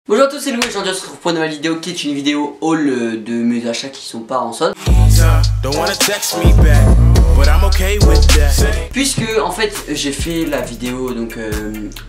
Bonjour à tous, c'est Louis, aujourd'hui on se retrouve pour une nouvelle vidéo qui est une vidéo haul de mes achats qui sont pas en solde. Puisque en fait j'ai fait la vidéo donc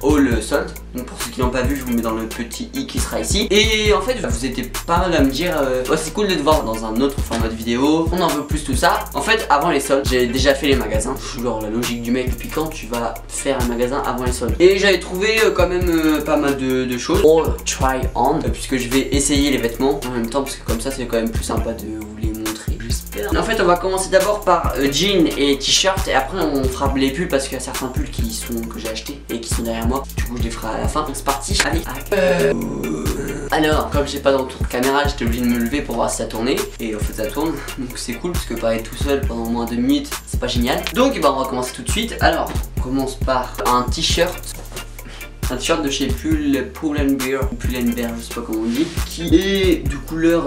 haul solde. Donc pour ceux qui n'ont pas vu, je vous mets dans le petit i qui sera ici. Et en fait vous étiez pas mal à me dire ouais, c'est cool de te voir dans un autre format de vidéo, on en veut plus tout ça. En fait avant les soldes j'ai déjà fait les magasins. Genre la logique du mec, depuis quand tu vas faire un magasin avant les soldes? Et j'avais trouvé quand même pas mal de choses. All try on, puisque je vais essayer les vêtements en même temps, parce que comme ça c'est quand même plus sympa de vous les montrer, j'espère. En fait on va commencer d'abord par jeans et t-shirt, et après on fera les pulls, parce qu'il y a certains pulls que j'ai achetés et qui sont derrière moi. Du coup je les ferai à la fin. C'est parti, allez. Alors comme j'ai pas d'entour de caméra, j'étais obligé de me lever pour voir si ça tournait, et en fait ça tourne, donc c'est cool, parce que pareil tout seul pendant moins de 2 minutes c'est pas génial. Donc bah, on va commencer tout de suite. Alors on commence par un t-shirt. Un t-shirt de chez Pull and Bear, je sais pas comment on dit, qui est de couleur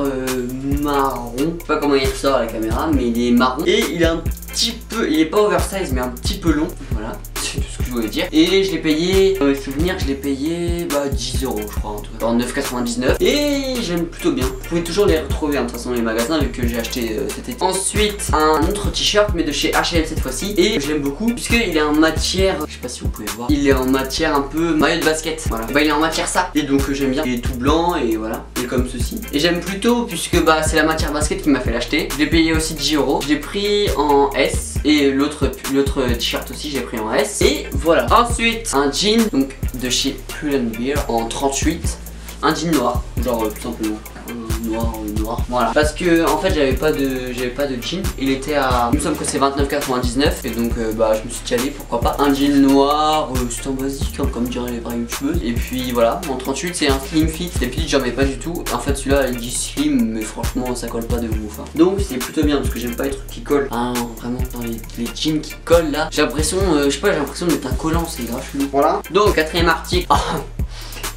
marron. Je sais pas comment il ressort à la caméra, mais il est marron. Et il est un petit peu, il est pas oversize, mais un petit peu long. Voilà, c'est tout ce que je voulais dire. Et je l'ai payé, dans mes souvenirs, je l'ai payé 10 € je crois, en tout cas, en 9,99. Et j'aime plutôt bien. Vous pouvez toujours les retrouver de toute façon dans les magasins, vu que j'ai acheté cet été. Ensuite, un autre t-shirt, mais de chez H&M cette fois-ci. Et j'aime beaucoup, puisqu'il est en matière, je sais pas si vous pouvez voir, il est en matière un peu maillot de basket. Voilà, bah il est en matière ça. Et donc j'aime bien. Il est tout blanc et voilà, il est comme ceci. Et j'aime plutôt, puisque bah c'est la matière basket qui m'a fait l'acheter. Je l'ai payé aussi 10 €. Je l'ai pris en S. Et l'autre t-shirt aussi j'ai pris en S. Et voilà. Ensuite un jean donc de chez Pull and Bear en 38. Un jean noir, genre tout simplement noir, voilà, parce que en fait j'avais pas de jean. Il était à, il me semble que c'est 29,99, et donc bah je me suis dit allez pourquoi pas un jean noir, c'est un basique hein, comme diraient les vraies youtubeuses. Et puis voilà, en 38 c'est un slim fit. Et puis j'en mets pas du tout. En fait celui-là il dit slim, mais franchement ça colle pas de ouf hein. Donc c'est plutôt bien, parce que j'aime pas les trucs qui collent. Ah non, vraiment dans les jeans qui collent là, j'ai l'impression, je sais pas, j'ai l'impression d'être un collant, c'est grave chelou. Voilà. Donc quatrième article.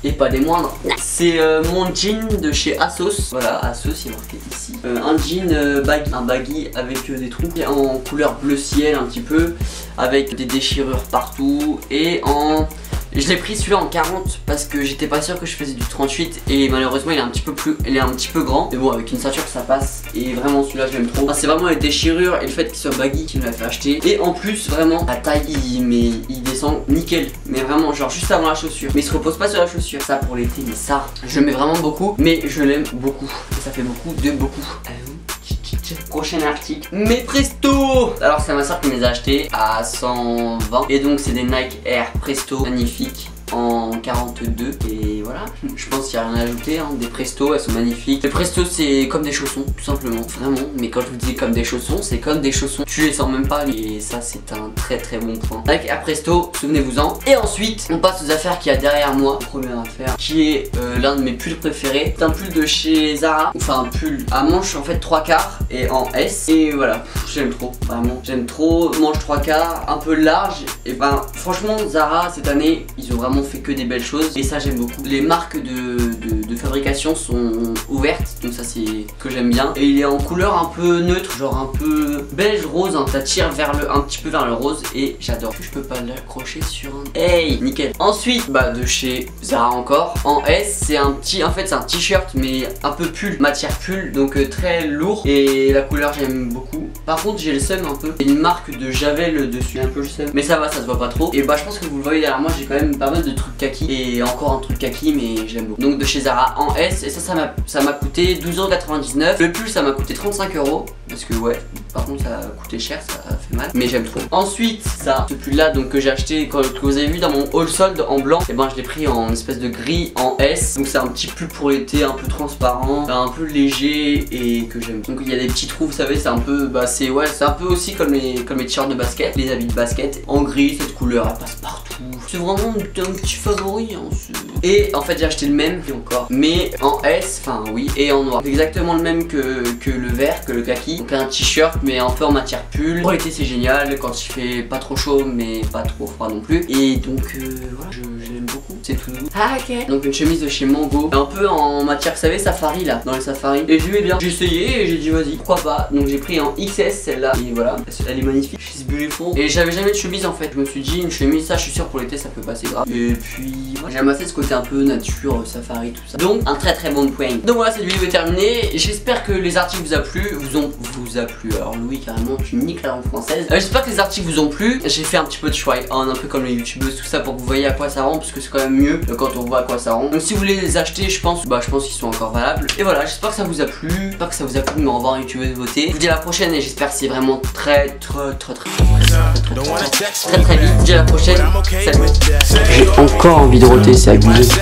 Et pas des moindres, c'est mon jean de chez Asos. Voilà, Asos, il est marqué ici. Un jean baggy, un baggy avec des trous en couleur bleu ciel un petit peu, avec des déchirures partout. Et en... je l'ai pris celui-là en 40 parce que j'étais pas sûr que je faisais du 38, et malheureusement il est un petit peu grand. Mais bon, avec une ceinture ça passe, et vraiment celui-là je l'aime trop. Enfin, c'est vraiment les déchirures et le fait qu'il soit baggy qui me l'a fait acheter. Et en plus vraiment la taille il descend nickel, mais vraiment genre juste avant la chaussure, mais il se repose pas sur la chaussure. Ça pour l'été, mais ça je mets vraiment beaucoup, mais je l'aime beaucoup, et ça fait beaucoup de beaucoup. Prochain article, mes Presto. Alors c'est ma soeur qui me les a achetés à 120, et donc c'est des Nike Air Presto magnifiques en 42. Et voilà, je pense qu'il n'y a rien à ajouter hein. Des Presto, elles sont magnifiques. Les Presto c'est comme des chaussons tout simplement, vraiment. Mais quand je vous dis comme des chaussons, c'est comme des chaussons, tu les sens même pas. Et ça c'est un très bon point. Avec Air Presto, souvenez-vous-en. Et ensuite on passe aux affaires qu'il y a derrière moi. Première affaire qui est l'un de mes pulls préférés. C'est un pull de chez Zara, enfin un pull à manches en fait 3/4 et en S. Et voilà, j'aime trop, vraiment j'aime trop. Manche 3/4, un peu large. Et ben franchement Zara cette année ils ont vraiment fait que des belles choses, et ça j'aime beaucoup. Les marques de fabrication sont ouvertes, donc ça c'est ce que j'aime bien. Et il est en couleur un peu neutre, genre un peu beige rose hein. Ça tire un petit peu vers le rose, et j'adore. Je peux pas l'accrocher sur un... Hey, nickel. Ensuite bah de chez Zara encore en S, c'est un petit, en fait c'est un t-shirt mais un peu pull, matière pull, donc très lourd, et la couleur j'aime beaucoup. Par contre j'ai le seum un peu, il y a une marque de Javel dessus, un peu le seum, mais ça va, ça se voit pas trop. Et bah je pense que vous le voyez derrière moi, j'ai quand même pas mal de trucs kaki, et encore un truc kaki, mais j'aime beaucoup. Donc de chez Zara en S, et ça m'a coûté 12,99 €. Le pull ça m'a coûté 35 €, parce que ouais, par contre ça a coûté cher, ça fait mal, mais j'aime trop. Ensuite ça, ce pull là donc que j'ai acheté, que vous avez vu dans mon haul solde en blanc, et ben je l'ai pris en espèce de gris en S. Donc c'est un petit pull pour l'été, un peu transparent, un peu léger, et que j'aime. Donc il y a des petits trous, vous savez, c'est un peu, bah c'est ouais, c'est un peu aussi comme les t-shirts de basket, les habits de basket en gris. Cette couleur elle passe partout, c'est vraiment un petit favori hein, et en fait j'ai acheté le même encore, mais en S, enfin oui, et en noir. Exactement le même que le vert, que le kaki. Donc un t-shirt mais un peu en matière pull. Pour l'été c'est génial, quand il fait pas trop chaud mais pas trop froid non plus. Et donc voilà, je l'aime beaucoup, c'est tout doux. Ah ok. Donc une chemise de chez Mango, un peu en matière, vous savez, safari là, dans les safaris. Et je l'aimais bien, j'ai essayé et j'ai dit vas-y, pourquoi pas. Donc j'ai pris en XS celle-là, et voilà, elle est magnifique, she's beautiful. Et j'avais jamais de chemise en fait, je me suis dit une chemise, ça je suis sûr pour l'été ça peut passer grave. Et puis J'aime assez ce côté un peu nature, safari, tout ça. Donc un très bon point. Donc voilà, cette vidéo est terminée. J'espère que les articles vous a plu, vous a plu. Alors Louis, carrément tu niques la langue française. J'espère que les articles vous ont plu. J'ai fait un petit peu de try on, un peu comme les youtubeuses, tout ça, pour que vous voyez à quoi ça rend, parce que c'est quand même mieux quand on voit à quoi ça rend. Donc si vous voulez les acheter, je pense qu'ils sont encore valables. Et voilà, j'espère que ça vous a plu. J'espère que ça vous a plu de me revoir youtubeuse voter. Je vous dis à la prochaine et j'espère que c'est vraiment très vite. Je dis à la prochaine. Salut. J'ai encore envie de roter, c'est abusé.